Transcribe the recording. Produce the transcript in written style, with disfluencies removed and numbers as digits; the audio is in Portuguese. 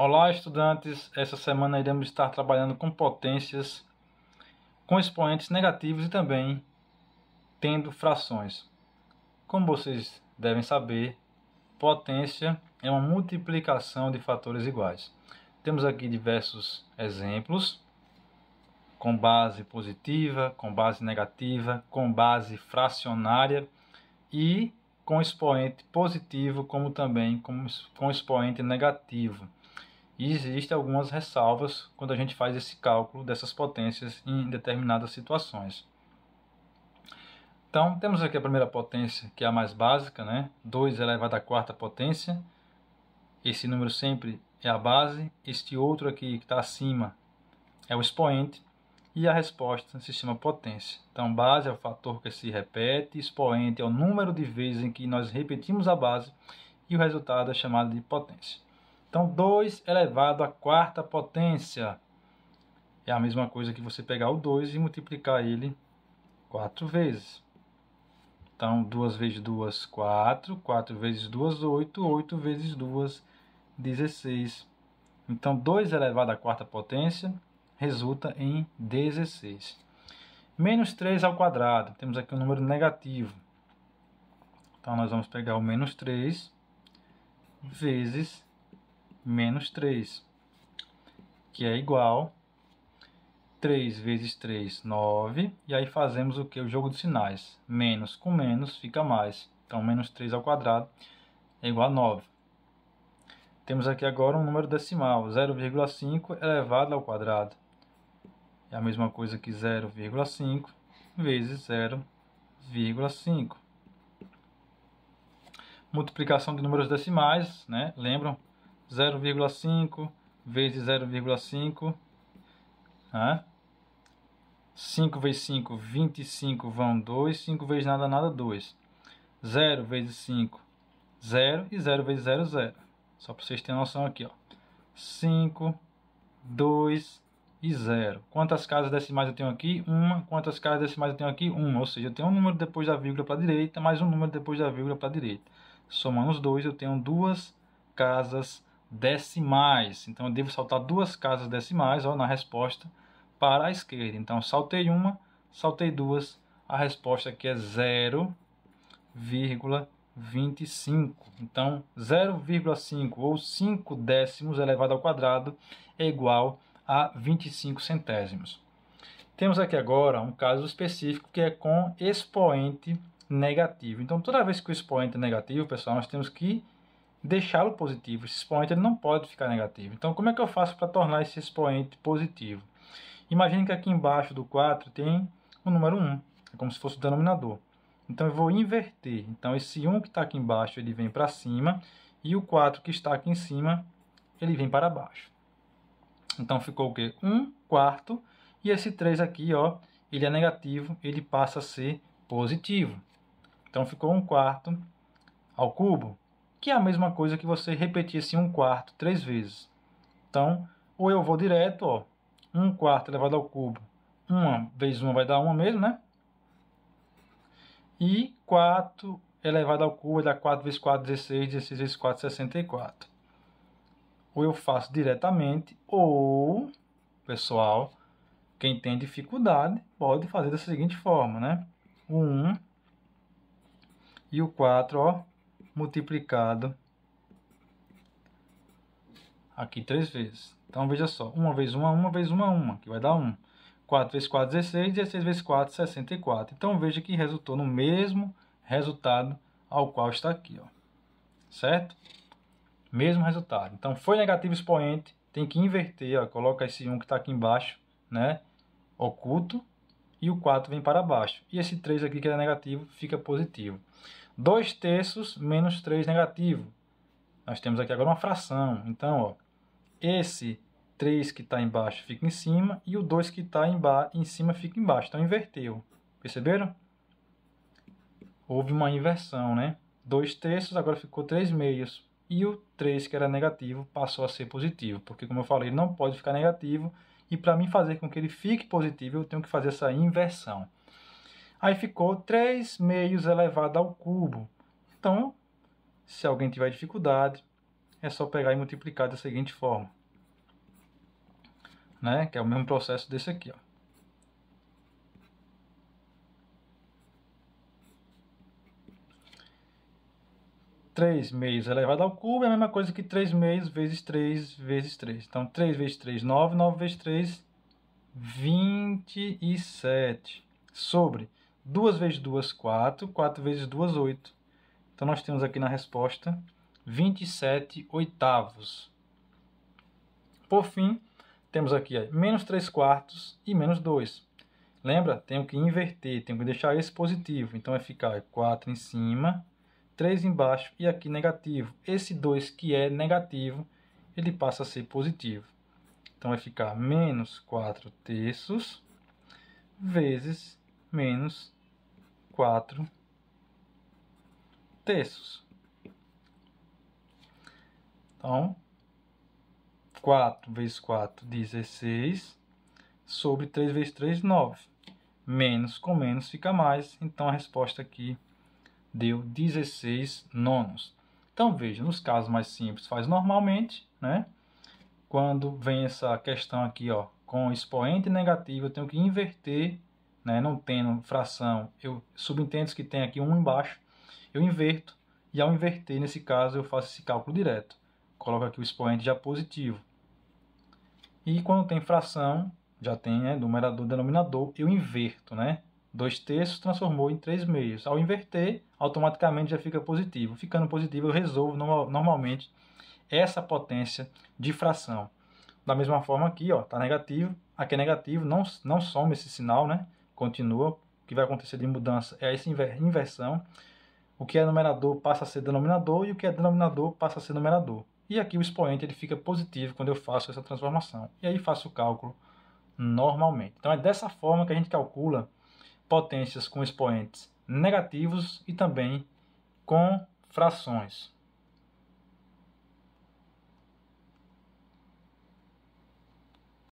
Olá, estudantes! Essa semana iremos estar trabalhando com potências, com expoentes negativos e também tendo frações. Como vocês devem saber, potência é uma multiplicação de fatores iguais. Temos aqui diversos exemplos, com base positiva, com base negativa, com base fracionária e com expoente positivo, como também com expoente negativo. E existem algumas ressalvas quando a gente faz esse cálculo dessas potências em determinadas situações. Então, temos aqui a primeira potência, que é a mais básica, né? 2 elevado à quarta potência. Esse número sempre é a base. Este outro aqui que está acima é o expoente. E a resposta se chama potência. Então, base é o fator que se repete, expoente é o número de vezes em que nós repetimos a base, e o resultado é chamado de potência. Então, 2 elevado à quarta potência é a mesma coisa que você pegar o 2 e multiplicar ele 4 vezes. Então, 2 vezes 2, 4. 4 vezes 2, 8. 8 vezes 2, 16. Então, 2 elevado à quarta potência resulta em 16. Menos 3 ao quadrado. Temos aqui um número negativo. Então, nós vamos pegar o menos 3 vezes menos 3, que é igual 3 vezes 3, 9. E aí fazemos o que? O jogo de sinais. Menos com menos fica mais. Então, menos 3 ao quadrado é igual a 9. Temos aqui agora um número decimal. 0,5 elevado ao quadrado. É a mesma coisa que 0,5 vezes 0,5. Multiplicação de números decimais, né? Lembram? 0,5 vezes 0,5. 5 vezes 5, 25 vão 2. 5 vezes nada, nada, 2. 0 vezes 5, 0. E 0 vezes 0, 0. Só para vocês terem noção aqui, ó. 5, 2 e 0. Quantas casas decimais eu tenho aqui? 1. Quantas casas decimais eu tenho aqui? 1. Ou seja, eu tenho um número depois da vírgula para a direita, mais um número depois da vírgula para a direita. Somando os dois, eu tenho 2 casas decimais. Então, eu devo saltar 2 casas decimais, ó, na resposta para a esquerda. Então, saltei uma, saltei 2. A resposta aqui é 0,25. Então, 0,5 ou 5 décimos elevado ao quadrado é igual a 25 centésimos. Temos aqui agora um caso específico que é com expoente negativo. Então, toda vez que o expoente é negativo, pessoal, nós temos que deixá-lo positivo. Esse expoente ele não pode ficar negativo. Então, como é que eu faço para tornar esse expoente positivo? Imagine que aqui embaixo do 4 tem o número 1. É como se fosse o denominador. Então, eu vou inverter. Então, esse 1 que está aqui embaixo, ele vem para cima. E o 4 que está aqui em cima, ele vem para baixo. Então, ficou o quê? 1 quarto. E esse 3 aqui, ó, ele é negativo. Ele passa a ser positivo. Então, ficou 1 quarto ao cubo, que é a mesma coisa que você repetir esse 1 quarto 3 vezes. Então, ou eu vou direto, ó, 1 quarto elevado ao cubo. 1 vezes 1 vai dar 1 mesmo, né? E 4 elevado ao cubo vai dar 4 vezes 4, 16. 16 vezes 4, 64. Ou eu faço diretamente, ou, pessoal, quem tem dificuldade pode fazer da seguinte forma, né? O 1 e o 4, ó, multiplicado aqui 3 vezes. Então, veja só. 1 vezes 1, 1 vezes 1, 1, que vai dar 1. 4 vezes 4, 16. 16 vezes 4, 64. Então, veja que resultou no mesmo resultado ao qual está aqui, ó. Certo? Mesmo resultado. Então, foi negativo expoente, tem que inverter, ó. Coloca esse 1 que está aqui embaixo, né? Oculto. E o 4 vem para baixo. E esse 3 aqui que é negativo fica positivo. 2 terços menos 3 negativo. Nós temos aqui agora uma fração. Então, ó, esse 3 que está embaixo fica em cima e o 2 que está em cima fica embaixo. Então, inverteu. Perceberam? Houve uma inversão, né? 2 terços, agora ficou 3 meios. E o 3 que era negativo passou a ser positivo. Porque, como eu falei, ele não pode ficar negativo. E para mim fazer com que ele fique positivo, eu tenho que fazer essa inversão. Aí ficou 3 meios elevado ao cubo. Então, se alguém tiver dificuldade, é só pegar e multiplicar da seguinte forma, né? Que é o mesmo processo desse aqui, ó. 3 meios elevado ao cubo é a mesma coisa que 3 meios vezes 3 vezes 3. Então, 3 vezes 3, 9. 9 vezes 3, 27. Sobre 2 vezes 2, 4. 4 vezes 2, 8. Então, nós temos aqui na resposta 27 oitavos. Por fim, temos aqui menos 3 quartos e menos 2. Lembra? Tenho que inverter, tenho que deixar esse positivo. Então, vai ficar 4 em cima, 3 embaixo e aqui negativo. Esse 2 que é negativo, ele passa a ser positivo. Então vai ficar menos 4 terços vezes menos 4 terços. Então, 4 vezes 4, 16, sobre 3 vezes 3, 9. Menos com menos fica mais, então a resposta aqui deu 16 nonos. Então, veja, nos casos mais simples faz normalmente, né? Quando vem essa questão aqui, ó, com expoente negativo, eu tenho que inverter, né? Não tendo fração, eu subentendo que tem aqui um embaixo, eu inverto, e ao inverter, nesse caso, eu faço esse cálculo direto. Coloco aqui o expoente já positivo. E quando tem fração, já tem, né, numerador e denominador, eu inverto, né? 2 terços transformou em 3 meios. Ao inverter, automaticamente já fica positivo. Ficando positivo, eu resolvo normalmente essa potência de fração. Da mesma forma aqui, ó, tá negativo, aqui é negativo, não soma esse sinal, né? Continua. O que vai acontecer de mudança é essa inversão. O que é numerador passa a ser denominador e o que é denominador passa a ser numerador. E aqui o expoente ele fica positivo quando eu faço essa transformação. E aí faço o cálculo normalmente. Então é dessa forma que a gente calcula potências com expoentes negativos e também com frações.